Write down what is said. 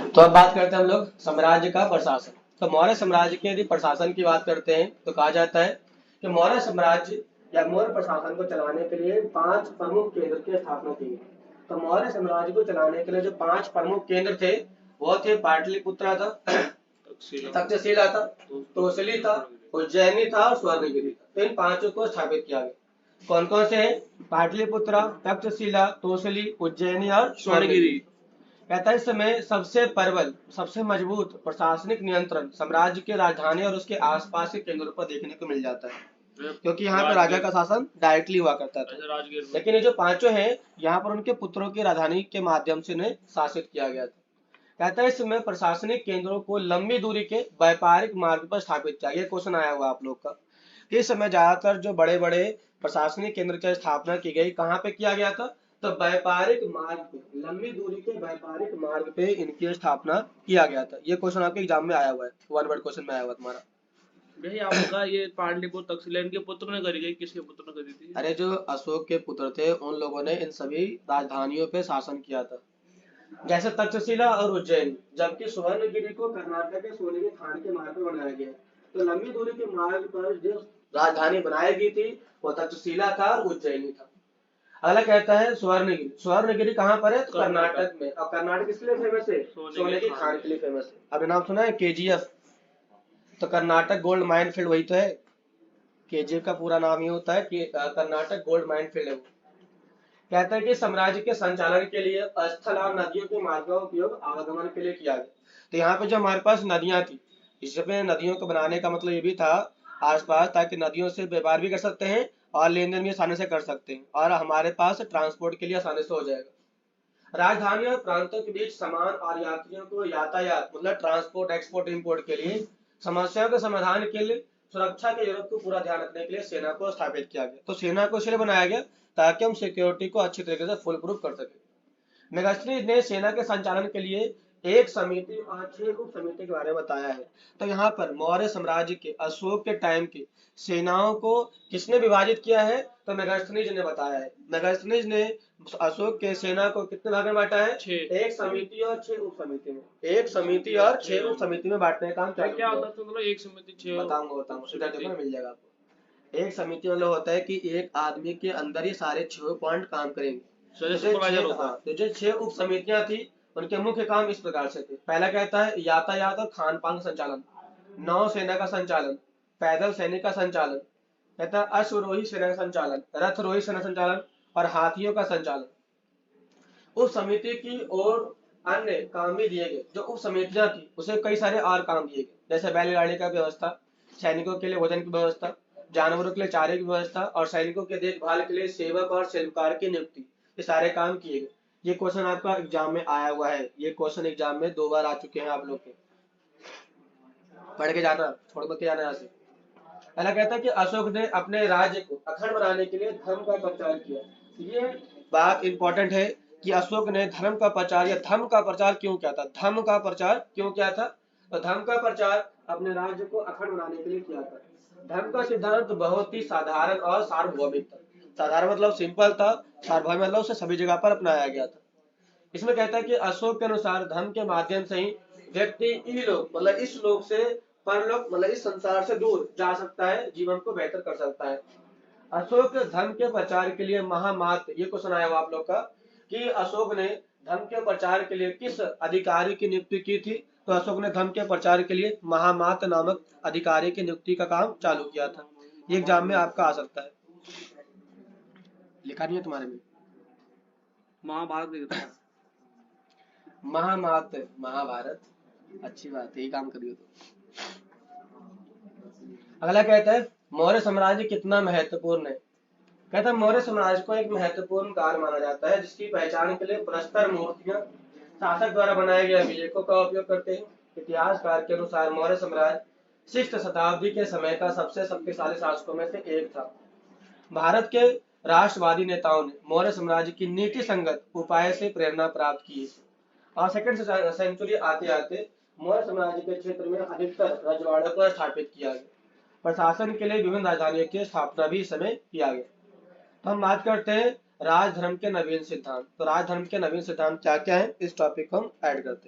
तो अब बात करते हैं हम लोग साम्राज्य का प्रशासन। तो मौर्य साम्राज्य के यदि प्रशासन की बात करते हैं तो कहा जाता है कि मौर्य साम्राज्य या मौर्य प्रशासन को चलाने के लिए 5 प्रमुख केंद्र की स्थापना की गई। तो मौर्य साम्राज्य को चलाने के लिए जो 5 प्रमुख केंद्र थे वो थे पाटलिपुत्र था, तक्षशिला था, तोसली था, उज्जैनी था और स्वर्णगिरी था। तो इन पांचों को स्थापित किया गया। कौन कौन से हैं? पाटलिपुत्र, तक्षशिला, तोसली, उज्जैनी और स्वर्णगिरी। कहता है इस समय सबसे प्रबल, सबसे मजबूत प्रशासनिक नियंत्रण साम्राज्य के राजधानी और उसके आसपास के केंद्रों पर देखने को मिल जाता है, क्योंकि यहाँ पर राजा का शासन डायरेक्टली हुआ करता था। लेकिन ये जो पांचों हैं यहाँ पर उनके पुत्रों की राजधानी के माध्यम से उन्हें शासित किया गया था। कहता है इस समय प्रशासनिक केंद्रों को लंबी दूरी के व्यापारिक मार्ग पर स्थापित किया। ये क्वेश्चन आया हुआ आप लोग का। इस समय ज्यादातर जो बड़े बड़े प्रशासनिक केंद्र की स्थापना की गई कहाँ पे किया गया था? तो व्यापारिक मार्ग पे, लंबी दूरी के व्यापारिक मार्ग पे इनकी स्थापना किया गया था। ये क्वेश्चन आपके एग्जाम में आया हुआ है, वन वर्ड क्वेश्चन में आया हुआ तुम्हारा। भाई आपका ये पाटलिपुत्र तक्षशिला इनके पुत्र ने करी गई, किसके पुत्र ने करी थी? अरे जो अशोक के पुत्र थे उन लोगों ने इन सभी राजधानियों पे शासन किया था, जैसे तक्षशिला और उज्जैन। जबकि स्वर्णगिरी को कर्नाटक के सोने के खान के मार्ग पर बनाया गया। तो लंबी दूरी के मार्ग पर जो राजधानी बनाई गई थी वो तक्षशिला था और उज्जैनी था। अगला कहता है स्वर्णगिरी। स्वर्णगिरी कहाँ पर है? तो कर्नाटक में। और कर्नाटक किसके लिए फेमस है? सोने की खान के लिए फेमस है। आपने नाम सुना है केजीएफ? तो कर्नाटक गोल्ड माइन फील्ड वही तो है। केजीएफ का पूरा नाम ये होता है कि कर्नाटक गोल्ड माइन फील्ड है वो। कहता है कि साम्राज्य के संचालन के लिए स्थल और नदियों के मार्ग का उपयोग आवागमन के लिए किया गया। तो यहाँ पे जो हमारे पास नदियां थी, इसमें नदियों को बनाने का मतलब ये भी था आसपास, ताकि नदियों से व्यापार भी कर सकते हैं और लेन देन भी आसानी से कर सकते हैं और हमारे पास ट्रांसपोर्ट के लिए आसानी से हो जाएगा। राजधानी और प्रांतों के बीच सामान और यात्रियों को यातायात मतलब ट्रांसपोर्ट, एक्सपोर्ट, इम्पोर्ट के लिए, समस्याओं के समाधान के लिए, सुरक्षा के जरूरत को पूरा ध्यान रखने के लिए सेना को स्थापित किया गया। तो सेना को इसलिए बनाया गया ताकि हम सिक्योरिटी को अच्छी तरीके से फुल प्रूफ कर सके। मेगास्ट्रीज ने सेना के संचालन के लिए एक समिति और 6 उप समिति के बारे में बताया है। तो यहाँ पर मौर्य साम्राज्य के अशोक के टाइम की सेनाओं को किसने विभाजित किया है? तो मेगास्ट्रीज ने बताया है। मेगास्ट्रीज ने अशोक के सेना को कितने भाग में बांटा है? 6। एक समिति और 6 उप समिति में। एक समिति और 6 उप समिति में बांटने का काम चालू क्या किया। होता है? मतलब एक समिति 6 बताऊंगा इधर देखो मिल जाएगा आपको। एक समिति मतलब होता है कि एक आदमी के अंदर ये सारे 6 पॉइंट काम करेंगे। तो जो 6 उप समितियां थी उनके मुख्य काम इस प्रकार से थे। पहला कहता है यातायात और खान पान संचालन, नौ सेना का संचालन, पैदल सैनिक का संचालन, कहता है अश्वरोही सेना का संचालन, रथरोही सेना संचालन और हाथियों का संचालन। उप समिति की और अन्य काम भी दिए गए। जो उप समितियां थी उसे कई सारे और काम दिए गए, जैसे बैलगाड़ी का व्यवस्था, सैनिकों के लिए भोजन की व्यवस्था, जानवरों के लिए चारे की व्यवस्था और सैनिकों के देखभाल के लिए सेवक और शिल्पकार की नियुक्ति। ये सारे काम किए गए। ये क्वेश्चन आपका एग्जाम में आया हुआ है। ये क्वेश्चन एग्जाम में 2 बार आ चुके हैं आप लोग के। पढ़ के जाना, छोड़ के जाना यहाँ से। पहला कहता है कि अशोक ने अपने राज्य को अखंड बनाने के लिए धर्म का प्रचार किया। ये बात इंपॉर्टेंट है कि अशोक ने धर्म का प्रचार या धर्म का प्रचार क्यों किया था? धर्म का प्रचार क्यों किया था? तो धर्म का प्रचार अपने राज्य को अखंड बनाने के लिए किया था। धर्म का सिद्धांत बहुत ही साधारण और सार्वभौमिक था। साधारण मतलब सिंपल था, सार्वभौमिक मतलब उसे सभी जगह पर अपनाया गया था। इसमें कहता है कि अशोक के अनुसार धर्म के माध्यम से ही व्यक्ति इहलोक मतलब इस लोक से परलोक मतलब इस संसार से दूर जा सकता है, जीवन को बेहतर कर सकता है। अशोक धर्म के प्रचार के लिए महामात्र, ये क्वेश्चन आया हुआ आप लोग का कि अशोक ने धर्म के प्रचार के लिए किस अधिकारी की नियुक्ति की थी? तो अशोक ने धर्म के प्रचार के लिए महामात्र नामक अधिकारी की नियुक्ति का काम चालू किया था। ये एग्जाम में आपका आ सकता है। लिखा नहीं है तुम्हारे में? महाभारत महामात्र, महाभारत, अच्छी बात है, ये काम करिए तो। अगला कहता है मौर्य साम्राज्य कितना महत्वपूर्ण है? कहता है मौर्य साम्राज्य को एक महत्वपूर्ण काल माना जाता है जिसकी पहचान के लिए प्रस्तर मूर्तियां शासक द्वारा बनाए गए अभिलेखों का उपयोग करते हैं। इतिहासकार के अनुसार मौर्य साम्राज्य 6वीं शताब्दी के समय का सबसे शक्तिशाली शासकों में से एक था। भारत के राष्ट्रवादी नेताओं ने मौर्य साम्राज्य की नीति संगत उपाय से प्रेरणा प्राप्त की और सेकंड सेंचुरी आते आते मौर्य साम्राज्य के क्षेत्र में अधिकतर रजवाड़ों को स्थापित किया गया। प्रशासन के लिए विभिन्न राजधानियों की स्थापना भी इस समय किया गया। तो हम बात करते हैं राजधर्म के नवीन सिद्धांत। तो राजधर्म के नवीन सिद्धांत क्या क्या है, इस टॉपिक को हम ऐड करते हैं।